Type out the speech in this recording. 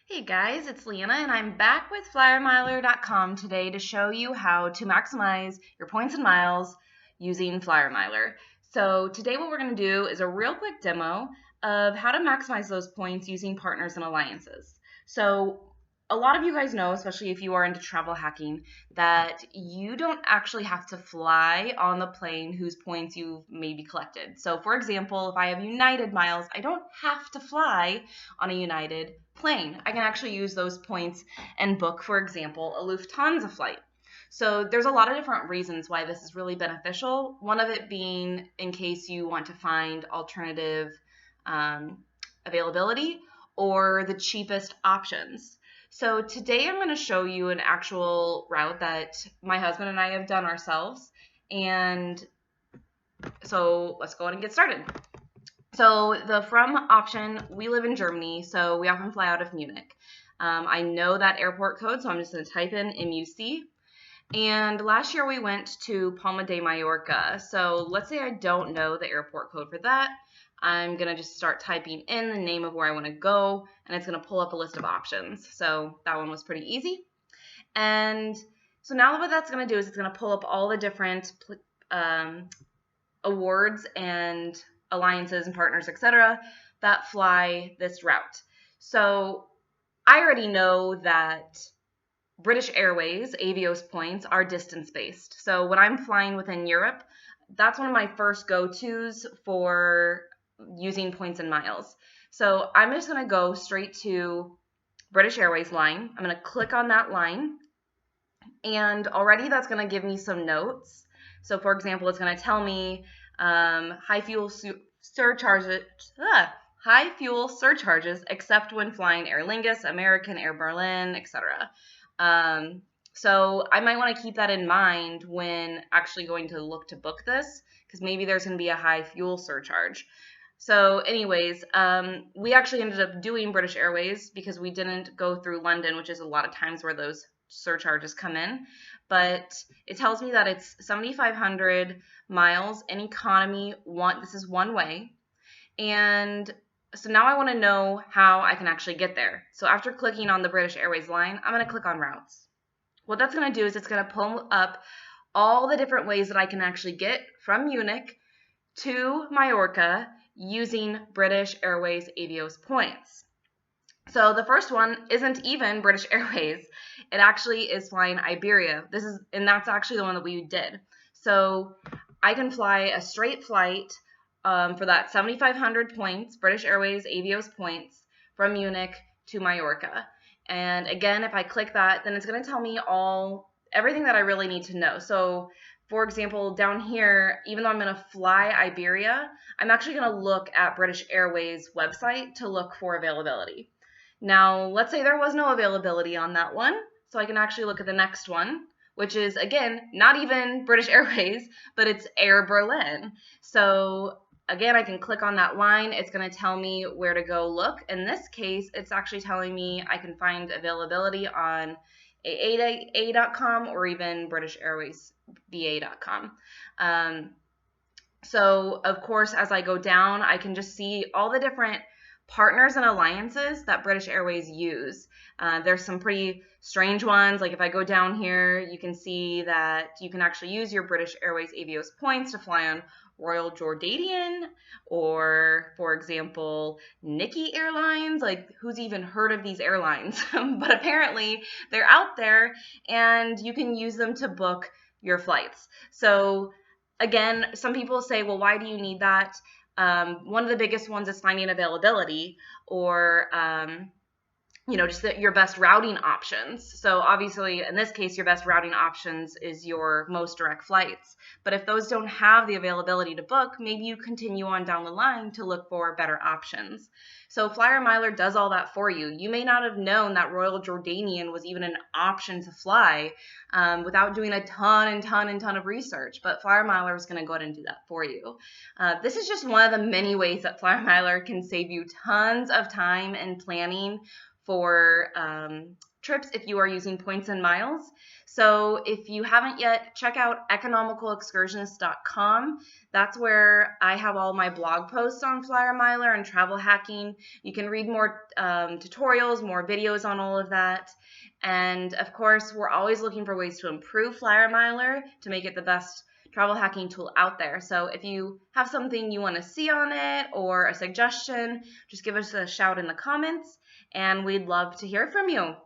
Hey guys, it's Leanna and I'm back with FlyerMiler.com today to show you how to maximize your points and miles using FlyerMiler. So today what we're going to do is a real quick demo of how to maximize those points using partners and alliances. So a lot of you guys know, especially if you are into travel hacking, that you don't actually have to fly on the plane whose points you've maybe collected. So for example, if I have United miles, I don't have to fly on a United plane. I can actually use those points and book, for example, a Lufthansa flight. So there's a lot of different reasons why this is really beneficial. One of it being in case you want to find alternative availability or the cheapest options. So today I'm going to show you an actual route that my husband and I have done ourselves. And so let's go ahead and get started. So the from option, we live in Germany, so we often fly out of Munich. I know that airport code, so I'm just going to type in MUC. And last year we went to Palma de Mallorca. So let's say I don't know the airport code for that. I'm going to just start typing in the name of where I want to go, and it's going to pull up a list of options. So that one was pretty easy. And so now what that's going to do is it's going to pull up all the different awards and alliances and partners, etc., that fly this route. So I already know that British Airways, Avios points, are distance-based. So when I'm flying within Europe, that's one of my first go-tos for using points and miles. So I'm just going to go straight to British Airways line. I'm going to click on that line, and already that's going to give me some notes. So for example, it's going to tell me high fuel surcharges except when flying Aer Lingus, American, Air Berlin, etc. So I might want to keep that in mind when actually going to look to book this, because maybe there's going to be a high fuel surcharge. So anyways, we actually ended up doing British Airways because we didn't go through London, which is a lot of times where those surcharges come in. But it tells me that it's 7,500 miles in economy. This is one way. And so now I want to know how I can actually get there. So after clicking on the British Airways line, I'm going to click on routes. What that's going to do is it's going to pull up all the different ways that I can actually get from Munich to Mallorca using British Airways Avios points. So the first one isn't even British Airways. It actually is flying Iberia. And that's actually the one that we did. So I can fly a straight flight for that 7,500 points, British Airways Avios points, from Munich to Mallorca. And again, if I click that, then it's going to tell me everything that I really need to know. So for example, down here, even though I'm going to fly Iberia, I'm actually going to look at British Airways website to look for availability. Now, let's say there was no availability on that one, so I can actually look at the next one, which is, again, not even British Airways, but it's Air Berlin. So again, I can click on that line. It's going to tell me where to go look. In this case, it's actually telling me I can find availability on AAA.com or even British Airways BA.com. So, of course, as I go down, I can just see all the different partners and alliances that British Airways use. There's some pretty strange ones. Like if I go down here, you can see that you can actually use your British Airways Avios points to fly on Royal Jordanian or, for example, Nikki Airlines. Like, who's even heard of these airlines? But apparently they're out there and you can use them to book your flights. So again, some people say, well, why do you need that? One of the biggest ones is finding availability or, just your best routing options. So obviously, in this case, your best routing options is your most direct flights. But if those don't have the availability to book, maybe you continue on down the line to look for better options. So FlyerMiler does all that for you. You may not have known that Royal Jordanian was even an option to fly without doing a ton of research, but FlyerMiler is going to go ahead and do that for you. This is just one of the many ways that FlyerMiler can save you tons of time and planning for trips if you are using points and miles. So if you haven't yet, check out economicalexcursionist.com. That's where I have all my blog posts on FlyerMiler and travel hacking. You can read more tutorials, more videos on all of that. And of course, we're always looking for ways to improve FlyerMiler to make it the best travel hacking tool out there. So if you have something you want to see on it or a suggestion, just give us a shout in the comments, and we'd love to hear from you.